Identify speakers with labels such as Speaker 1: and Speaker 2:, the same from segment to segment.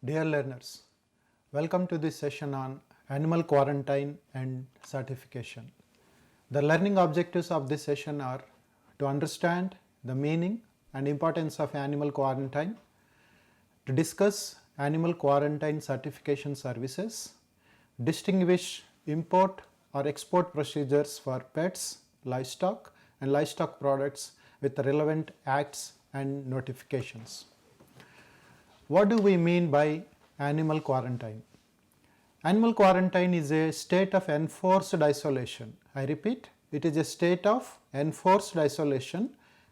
Speaker 1: Dear learners, welcome to this session on animal quarantine and certification. The learning objectives of this session are to understand the meaning and importance of animal quarantine, to discuss animal quarantine certification services, distinguish import or export procedures for pets, livestock and livestock products with the relevant acts and notifications. What do we mean by animal quarantine? Animal quarantine is a state of enforced isolation. I repeat, it is a state of enforced isolation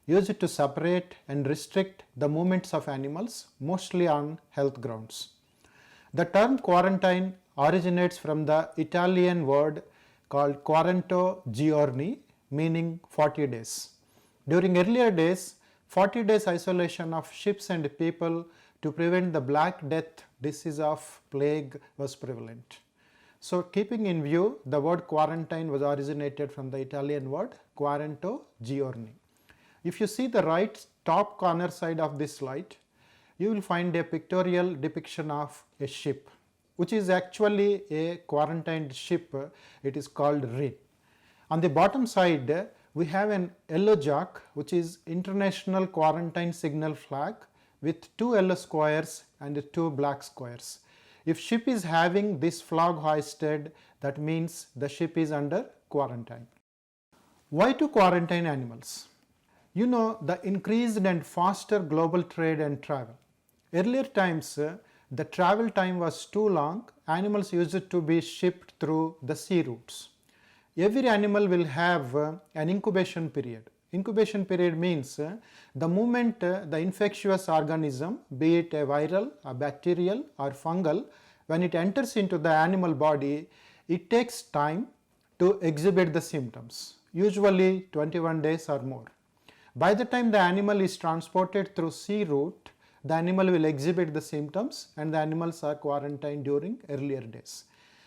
Speaker 1: used to separate and restrict the movements of animals, mostly on health grounds. The term quarantine originates from the Italian word called quaranto giorni, meaning 40 days. During earlier days, 40 days isolation of sheep and people to prevent the Black Death disease of plague was prevalent. So keeping in view, the word quarantine was originated from the Italian word quaranto giorni. If you see the right top corner side of this slide, you will find a pictorial depiction of a ship, which is actually a quarantined ship. It is called Rin. On the bottom side, we have an yellow jack, which is International Quarantine Signal flag, with two yellow squares and two black squares. If ship is having this flag hoisted, that means the ship is under quarantine. Why to quarantine animals? You know, the increased and faster global trade and travel. Earlier times, the travel time was too long. Animals used to be shipped through the sea routes. Every animal will have an incubation period. Incubation period means the moment the infectious organism, be it a viral, a bacterial or fungal, when it enters into the animal body, it takes time to exhibit the symptoms, usually 21 days or more. By the time the animal is transported through sea route, the animal will exhibit the symptoms and the animals are quarantined during earlier days.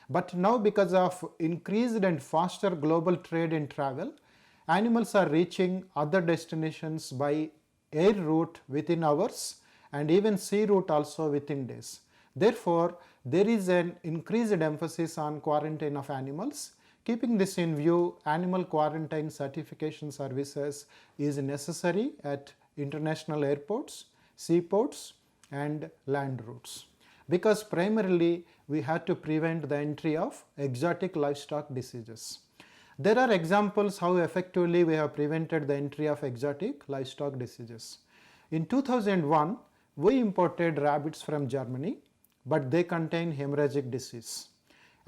Speaker 1: But now, because of increased and faster global trade and travel, animals are reaching other destinations by air route within hours and even sea route also within days. Therefore, there is an increased emphasis on quarantine of animals. Keeping this in view, animal quarantine certification services is necessary at international airports, seaports and land routes, because primarily we have to prevent the entry of exotic livestock diseases. There are examples how effectively we have prevented the entry of exotic livestock diseases. In 2001, we imported rabbits from Germany, but they contain hemorrhagic disease.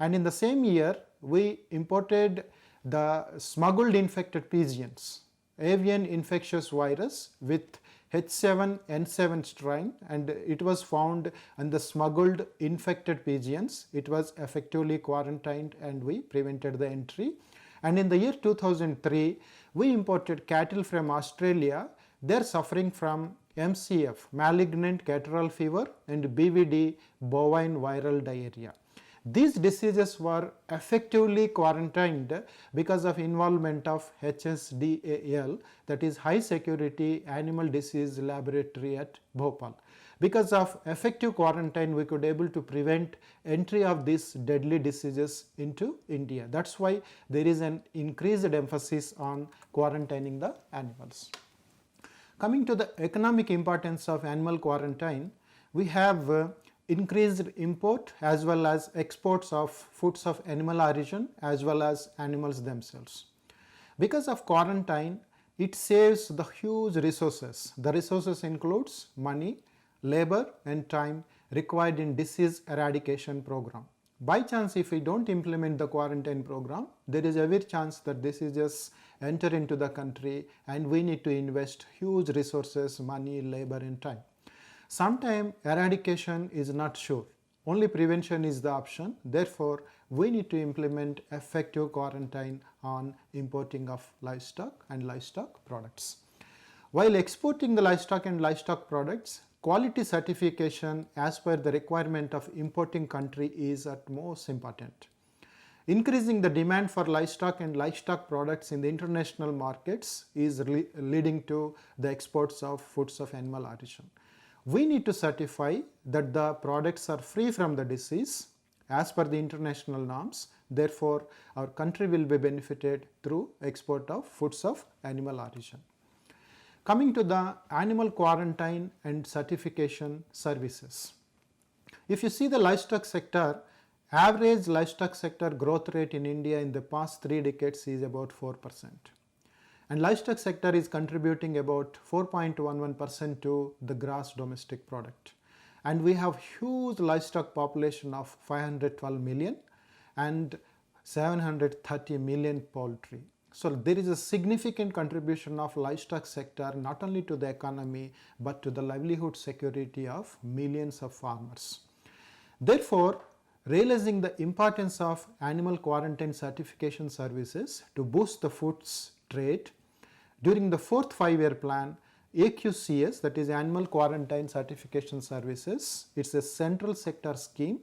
Speaker 1: And in the same year, we imported the smuggled infected pigeons, avian infectious virus with H7N7 strain, and it was found in the smuggled infected pigeons. It was effectively quarantined and we prevented the entry. And in the year 2003, we imported cattle from Australia. They are suffering from MCF, malignant catarrhal fever, and BVD, bovine viral diarrhea. These diseases were effectively quarantined because of involvement of HSDAL, that is High Security Animal Disease Laboratory at Bhopal. Because of effective quarantine, we could able to prevent entry of these deadly diseases into India. That's why there is an increased emphasis on quarantining the animals. Coming to the economic importance of animal quarantine, we have increased import as well as exports of foods of animal origin as well as animals themselves. Because of quarantine, it saves the huge resources. The resources includes money, labor and time required in disease eradication program. By chance, if we don't implement the quarantine program, there is every chance that diseases enter into the country and we need to invest huge resources, money, labor and time. Sometimes eradication is not sure. Only prevention is the option. Therefore, we need to implement effective quarantine on importing of livestock and livestock products. While exporting the livestock and livestock products, quality certification as per the requirement of importing country is at most important. Increasing the demand for livestock and livestock products in the international markets is leading to the exports of foods of animal origin. we need to certify that the products are free from the disease as per the international norms. Therefore, our country will be benefited through export of foods of animal origin. Coming to the animal quarantine and certification services. If you see the livestock sector, average livestock sector growth rate in India in the past 3 decades is about 4%. And livestock sector is contributing about 4.11% to the gross domestic product. And we have huge livestock population of 512 million and 730 million poultry. So there is a significant contribution of livestock sector not only to the economy but to the livelihood security of millions of farmers. Therefore, realizing the importance of animal quarantine certification services to boost the foods trade, during the 4th 5-year plan, AQCS, that is Animal Quarantine Certification Services, it's a central sector scheme,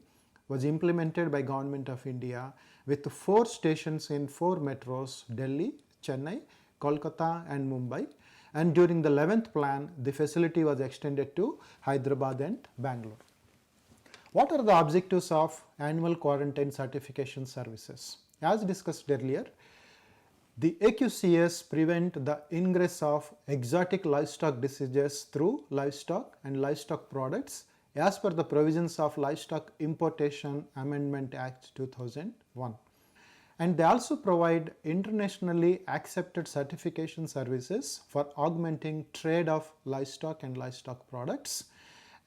Speaker 1: was implemented by Government of India with 4 stations in 4 metros, Delhi, Chennai, Kolkata and Mumbai. And during the 11th plan, the facility was extended to Hyderabad and Bangalore. What are the objectives of Animal Quarantine Certification Services? As discussed earlier, the AQCS prevent the ingress of exotic livestock diseases through livestock and livestock products as per the provisions of Livestock Importation Amendment Act 2001. And they also provide internationally accepted certification services for augmenting trade of livestock and livestock products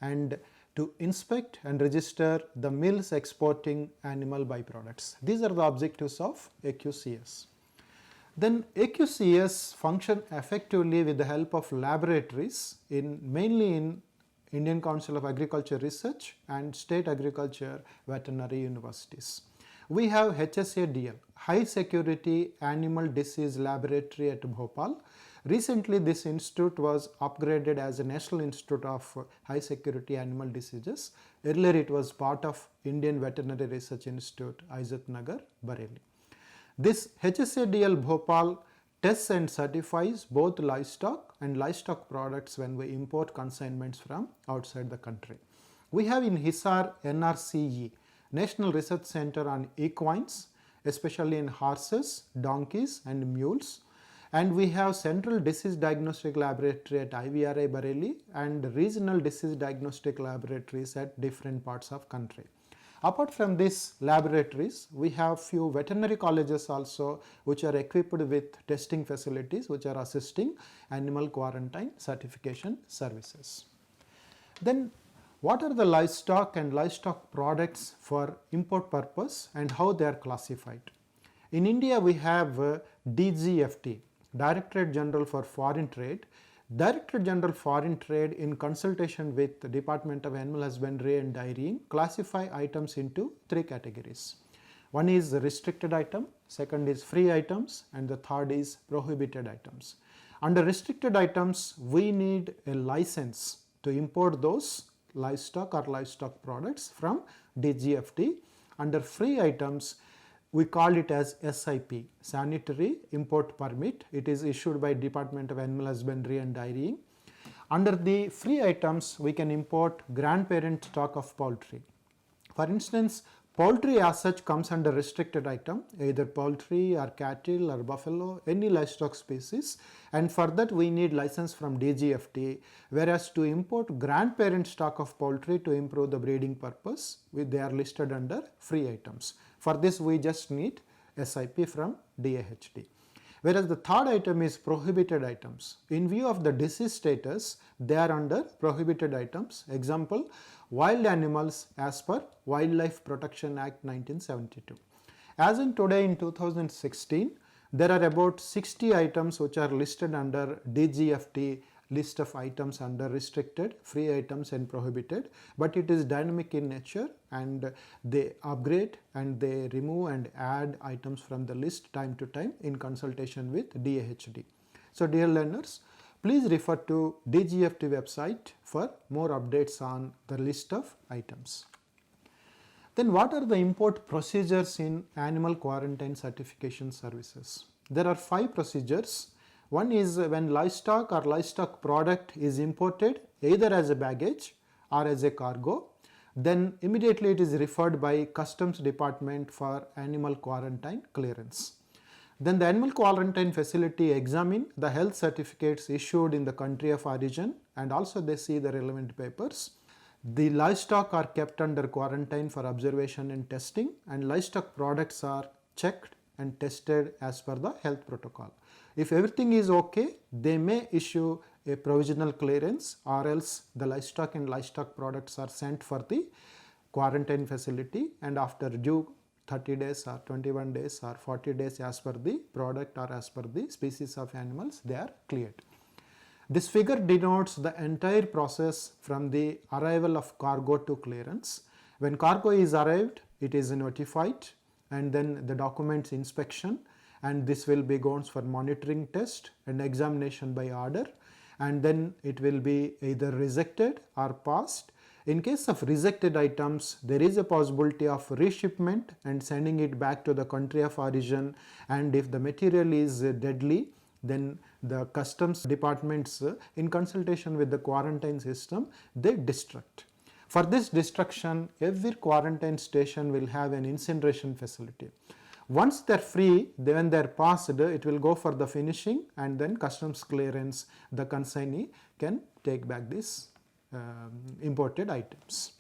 Speaker 1: and to inspect and register the mills exporting animal byproducts. These are the objectives of AQCS. Then AQCS function effectively with the help of laboratories mainly in Indian Council of Agriculture Research and State Agriculture Veterinary Universities. We have HSADL, High Security Animal Disease Laboratory at Bhopal. Recently this institute was upgraded as a National Institute of High Security Animal Diseases. Earlier it was part of Indian Veterinary Research Institute, Aizat Nagar, Bareilly. This HSADL Bhopal tests and certifies both livestock and livestock products when we import consignments from outside the country. We have in Hisar NRCE, National Research Center on Equines, especially in horses, donkeys and mules. And we have Central Disease Diagnostic Laboratory at IVRI Bareilly and Regional Disease Diagnostic Laboratories at different parts of country. Apart from these laboratories, we have few veterinary colleges also which are equipped with testing facilities which are assisting animal quarantine certification services. Then what are the livestock and livestock products for import purpose and how they are classified? In India we have DGFT, Directorate General for Foreign Trade. Directorate General Foreign Trade in consultation with the Department of Animal Husbandry and Dairying classify items into 3 categories. One is restricted item, second is free items and the third is prohibited items. Under restricted items we need a license to import those livestock or livestock products from DGFT. Under free items we call it as SIP, Sanitary Import Permit. It is issued by Department of Animal Husbandry and Dairying. Under the free items, we can import grandparent stock of poultry. For instance, poultry as such comes under restricted item, either poultry or cattle or buffalo, any livestock species, and for that we need license from DGFT, whereas to import grandparent stock of poultry to improve the breeding purpose, they are listed under free items. For this we just need SIP from DAHD. Whereas the third item is prohibited items. In view of the disease status, they are under prohibited items. Example, wild animals as per Wildlife Protection Act 1972. As in today in 2016, there are about 60 items which are listed under DGFT list of items under restricted, free items and prohibited, but it is dynamic in nature and they upgrade and they remove and add items from the list time to time in consultation with DAHD. So dear learners, please refer to DGFT website for more updates on the list of items. Then what are the import procedures in animal quarantine certification services? There are 5 procedures. One is when livestock or livestock product is imported either as a baggage or as a cargo, then immediately it is referred by customs department for animal quarantine clearance. Then the animal quarantine facility examine the health certificates issued in the country of origin and also they see the relevant papers. The livestock are kept under quarantine for observation and testing, and livestock products are checked and tested as per the health protocol. If everything is okay, they may issue a provisional clearance, or else the livestock and livestock products are sent for the quarantine facility, and after due 30 days or 21 days or 40 days as per the product or as per the species of animals, they are cleared. This figure denotes the entire process from the arrival of cargo to clearance. When cargo is arrived, it is notified and then the documents inspection, and this will be goes for monitoring test and examination by order, and then it will be either rejected or passed. In case of rejected items, there is a possibility of reshipment and sending it back to the country of origin, and if the material is deadly, then the customs departments in consultation with the quarantine system, they destruct. For this destruction, every quarantine station will have an incineration facility. Once they are free, when they are passed, it will go for the finishing, and then customs clearance, the consignee can take back these imported items.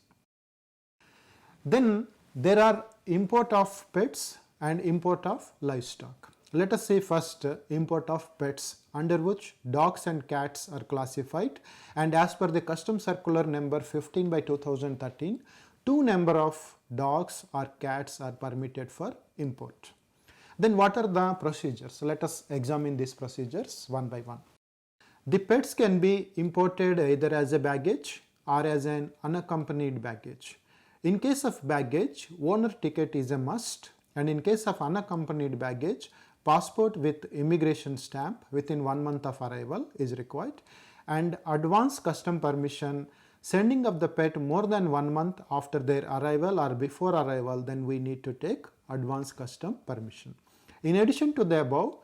Speaker 1: Then there are import of pets and import of livestock. Let us see first import of pets, under which dogs and cats are classified, and as per the Customs Circular number 15 by 2013, two number of dogs or cats are permitted for import. Then what are the procedures? Let us examine these procedures one by one. The pets can be imported either as a baggage or as an unaccompanied baggage. In case of baggage, owner ticket is a must, and in case of unaccompanied baggage, passport with immigration stamp within 1 month of arrival is required, and advance custom permission. Sending of the pet more than 1 month after their arrival or before arrival, then we need to take advance custom permission. In addition to the above,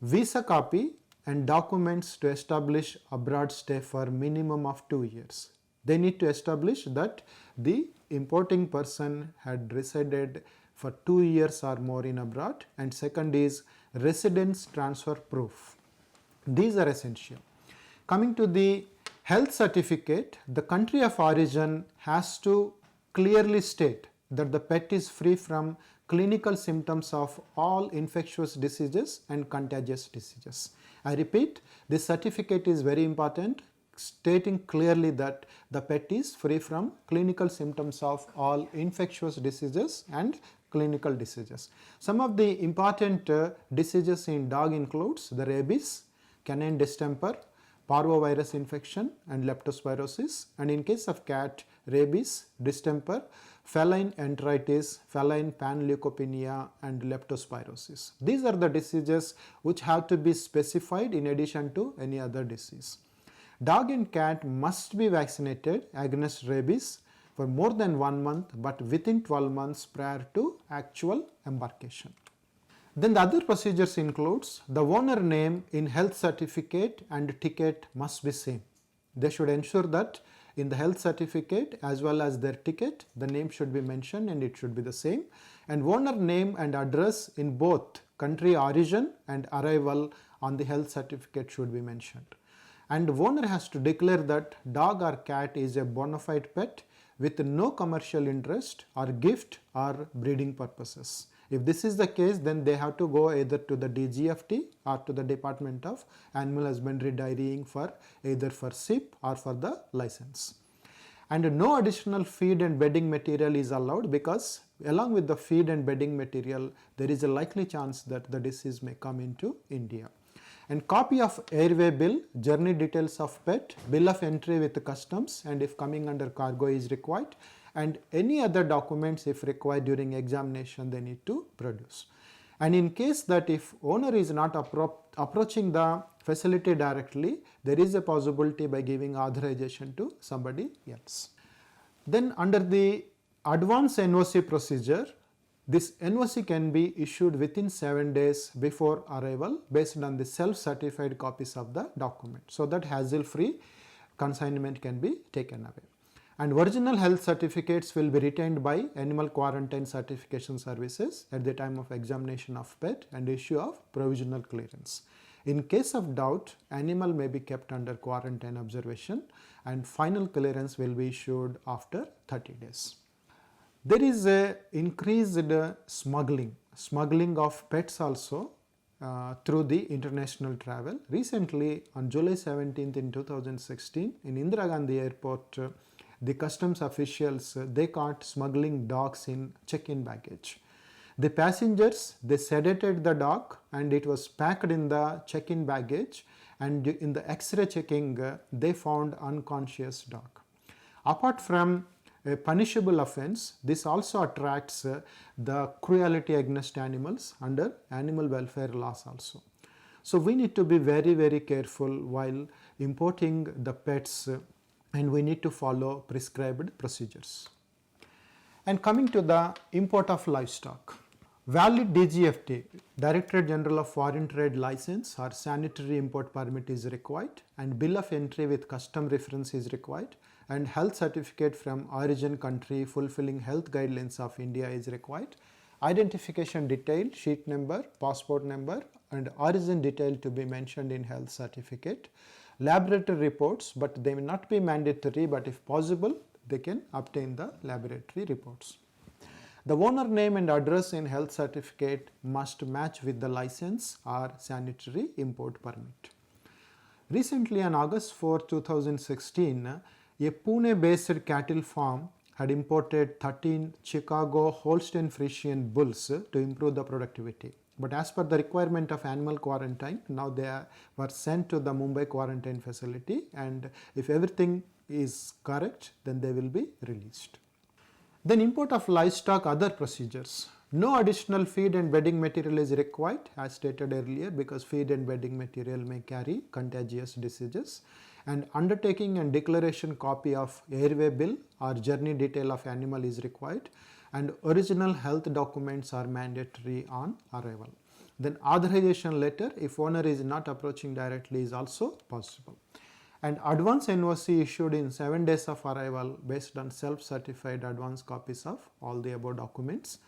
Speaker 1: visa copy and documents to establish abroad stay for minimum of 2 years. They need to establish that the importing person had resided for 2 years or more in abroad, and second is residence transfer proof. These are essential. Coming to the health certificate, the country of origin has to clearly state that the pet is free from clinical symptoms of all infectious diseases and contagious diseases. I repeat, this certificate is very important, stating clearly that the pet is free from clinical symptoms of all infectious diseases and clinical diseases. Some of the important diseases in dog includes the rabies, canine distemper, parvovirus infection and leptospirosis, and in case of cat, rabies, distemper, feline enteritis, feline panleukopenia and leptospirosis. These are the diseases which have to be specified in addition to any other disease. Dog and cat must be vaccinated against rabies for more than 1 month, but within 12 months prior to actual embarkation. Then the other procedures includes the owner name in health certificate and ticket must be same. They should ensure that in the health certificate as well as their ticket, the name should be mentioned and it should be the same. And owner name and address in both country origin and arrival on the health certificate should be mentioned. And owner has to declare that dog or cat is a bona fide pet with no commercial interest or gift or breeding purposes. If this is the case, then they have to go either to the DGFT or to the Department of Animal Husbandry Dairying for either for SIP or for the license. And no additional feed and bedding material is allowed, because along with the feed and bedding material, there is a likely chance that the disease may come into India. And copy of airway bill, journey details of pet, bill of entry with the customs, and if coming under cargo is required, and any other documents if required during examination they need to produce. And in case that if owner is not approaching the facility directly, there is a possibility by giving authorization to somebody else. Then under the advance NOC procedure, This NOC can be issued within 7 days before arrival based on the self-certified copies of the document, so that hassle-free consignment can be taken away. And original health certificates will be retained by Animal Quarantine Certification Services at the time of examination of pet and issue of provisional clearance. In case of doubt, animal may be kept under quarantine observation and final clearance will be issued after 30 days. There is a increased smuggling of pets also through the international travel. Recently, on July 17th in 2016, in Indira Gandhi Airport, the customs officials they caught smuggling dogs in check-in baggage. The passengers they sedated the dog and it was packed in the check-in baggage, and in the X-ray checking they found unconscious dog. Apart from a punishable offence, this also attracts the cruelty against animals under animal welfare laws also. So we need to be very careful while importing the pets and we need to follow prescribed procedures. And coming to the import of livestock, valid DGFT, Directorate General of Foreign Trade license or sanitary import permit is required, and bill of entry with custom reference is required, and health certificate from origin country fulfilling health guidelines of India is required. Identification detail, sheet number, passport number and origin detail to be mentioned in health certificate. Laboratory reports, but they may not be mandatory, but if possible they can obtain the laboratory reports. The owner name and address in health certificate must match with the license or sanitary import permit. Recently on August 4, 2016, a Pune based cattle farm had imported 13 Chicago Holstein Friesian bulls to improve the productivity. But as per the requirement of animal quarantine, now they were sent to the Mumbai quarantine facility, and if everything is correct, then they will be released. Then import of livestock, other procedures. No additional feed and bedding material is required as stated earlier, because feed and bedding material may carry contagious diseases. And undertaking and declaration copy of airway bill or journey detail of animal is required, and original health documents are mandatory on arrival. Then authorization letter, if owner is not approaching directly, is also possible. And advance NOC issued in 7 days of arrival based on self-certified advance copies of all the above documents.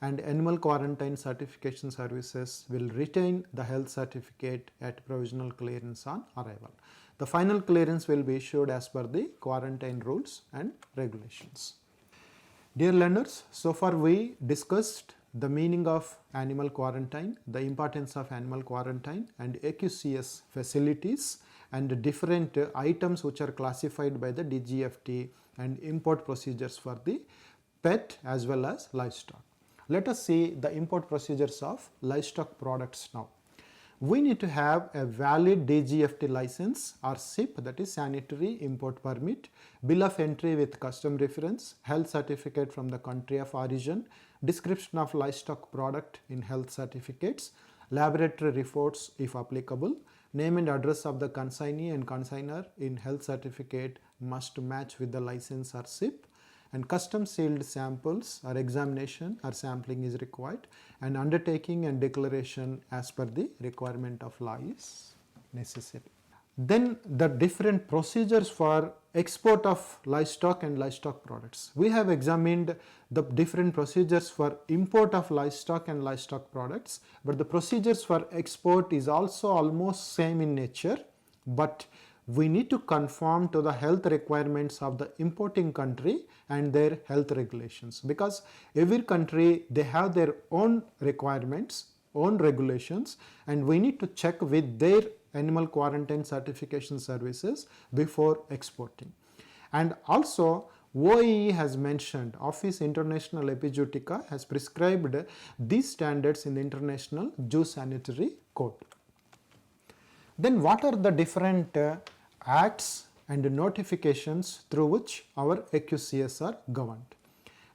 Speaker 1: And Animal Quarantine Certification Services will retain the health certificate at provisional clearance on arrival. The final clearance will be issued as per the quarantine rules and regulations. Dear learners, so far we discussed the meaning of animal quarantine, the importance of animal quarantine and AQCS facilities and different items which are classified by the DGFT and import procedures for the pet as well as livestock. Let us see the import procedures of livestock products now. We need to have a valid DGFT license or SIP, that is sanitary import permit, bill of entry with custom reference, health certificate from the country of origin, description of livestock product in health certificates, laboratory reports if applicable, name and address of the consignee and consignor in health certificate must match with the license or SIP, and custom sealed samples or examination or sampling is required, and undertaking and declaration as per the requirement of law is necessary. Then the different procedures for export of livestock and livestock products. We have examined the different procedures for import of livestock and livestock products, but the procedures for export is also almost same in nature, but we need to conform to the health requirements of the importing country and their health regulations, because every country they have their own requirements, own regulations, and we need to check with their animal quarantine certification services before exporting. And also OIE has mentioned, Office International Epizootica has prescribed these standards in the International Zoosanitary Code. Then what are the different acts and notifications through which our AQCS are governed?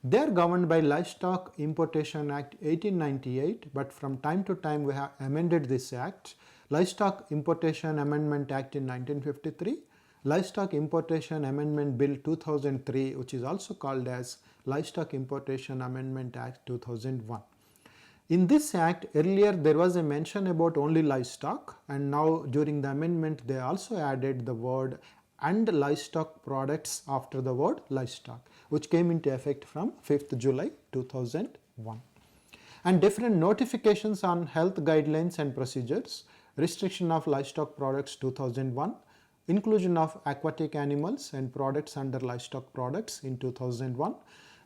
Speaker 1: They are governed by Livestock Importation Act 1898, but from time to time we have amended this act. Livestock Importation Amendment Act in 1953, Livestock Importation Amendment Bill 2003, which is also called as Livestock Importation Amendment Act 2001. In this act, earlier there was a mention about only livestock, and now during the amendment they also added the word and livestock products after the word livestock, which came into effect from 5th July 2001. And different notifications on health guidelines and procedures, restriction of livestock products 2001, inclusion of aquatic animals and products under livestock products in 2001,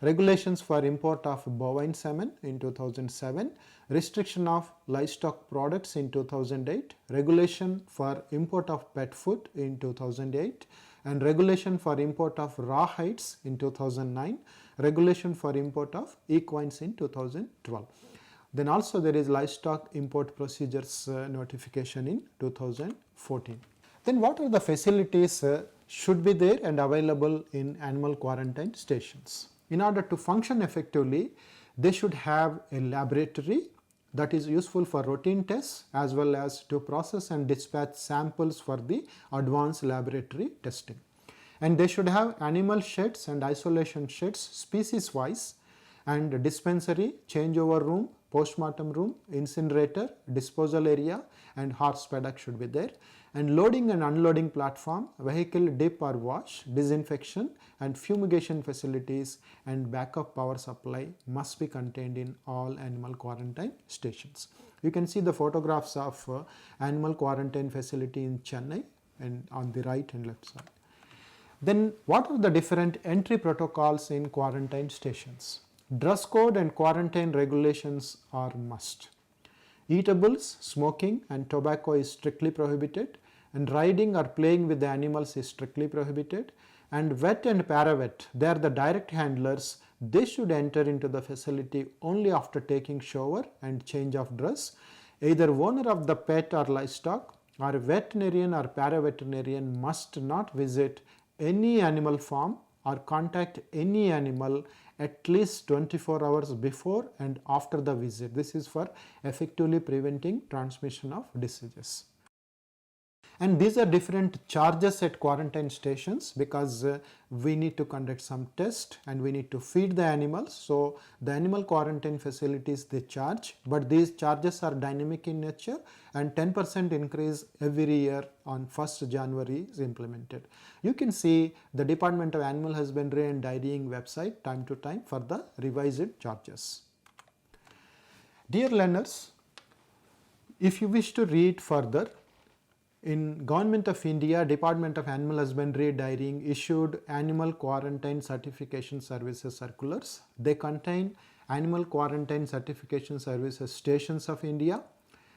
Speaker 1: regulations for import of bovine semen in 2007, restriction of livestock products in 2008, regulation for import of pet food in 2008, and regulation for import of raw hides in 2009, regulation for import of equines in 2012. Then also there is livestock import procedures notification in 2014. Then what are the facilities should be there and available in animal quarantine stations? In order to function effectively, they should have a laboratory that is useful for routine tests as well as to process and dispatch samples for the advanced laboratory testing. And they should have animal sheds and isolation sheds species wise, and dispensary, changeover room, postmortem room, incinerator, disposal area, and horse paddock should be there. And loading and unloading platform, vehicle dip or wash, disinfection and fumigation facilities and backup power supply must be contained in all animal quarantine stations. You can see the photographs of animal quarantine facility in Chennai and on the right and left side. Then what are the different entry protocols in quarantine stations? Dress code and quarantine regulations are must. Eatables, smoking and tobacco is strictly prohibited, and riding or playing with the animals is strictly prohibited, and vet and para-vet, they are the direct handlers, they should enter into the facility only after taking shower and change of dress. Either owner of the pet or livestock or veterinarian or para-veterinarian must not visit any animal farm or contact any animal at least 24 hours before and after the visit. This is for effectively preventing transmission of diseases. And these are different charges at quarantine stations because we need to conduct some tests and we need to feed the animals. So the animal quarantine facilities, they charge, but these charges are dynamic in nature, and 10% increase every year on 1st January is implemented. You can see the Department of Animal Husbandry and Dairying website time to time for the revised charges. Dear learners, if you wish to read further, in Government of India, Department of Animal Husbandry Dairying issued Animal Quarantine Certification Services circulars. They contain Animal Quarantine Certification Services Stations of India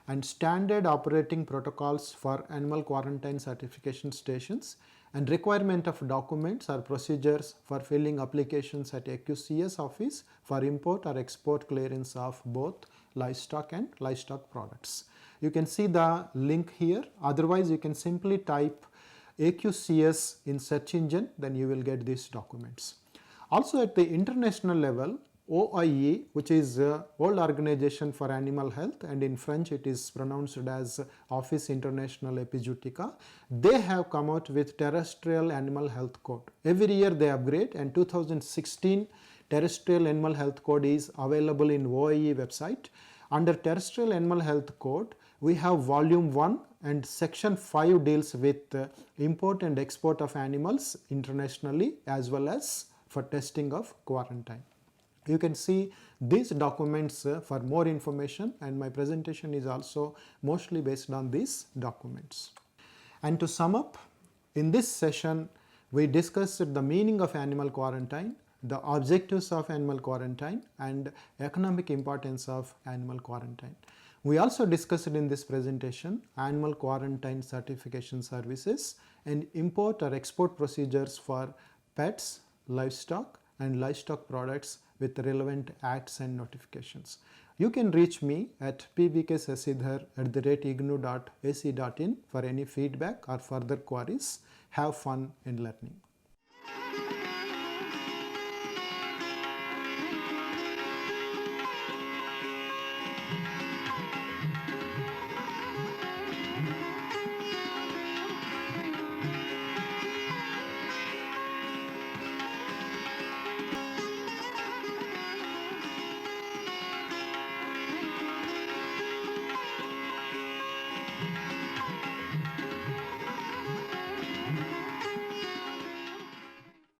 Speaker 1: and standard operating protocols for animal quarantine certification stations and requirement of documents or procedures for filling applications at AQCS office for import or export clearance of both livestock and livestock products. You can see the link here, otherwise you can simply type AQCS in search engine, then you will get these documents. Also at the international level, OIE, which is World Organization for Animal Health, and in French it is pronounced as Office International Epizootica, they have come out with Terrestrial Animal Health Code. Every year they upgrade, and 2016 Terrestrial Animal Health Code is available in OIE website. Under Terrestrial Animal Health Code, we have volume 1 and section 5 deals with import and export of animals internationally as well as for testing of quarantine. You can see these documents for more information, and my presentation is also mostly based on these documents. And to sum up, in this session we discussed the meaning of animal quarantine, the objectives of animal quarantine, and economic importance of animal quarantine. We also discussed in this presentation animal quarantine certification services and import or export procedures for pets, livestock and livestock products with relevant acts and notifications. You can reach me at pbksasidhar@ignu.ac.in for any feedback or further queries. Have fun in learning.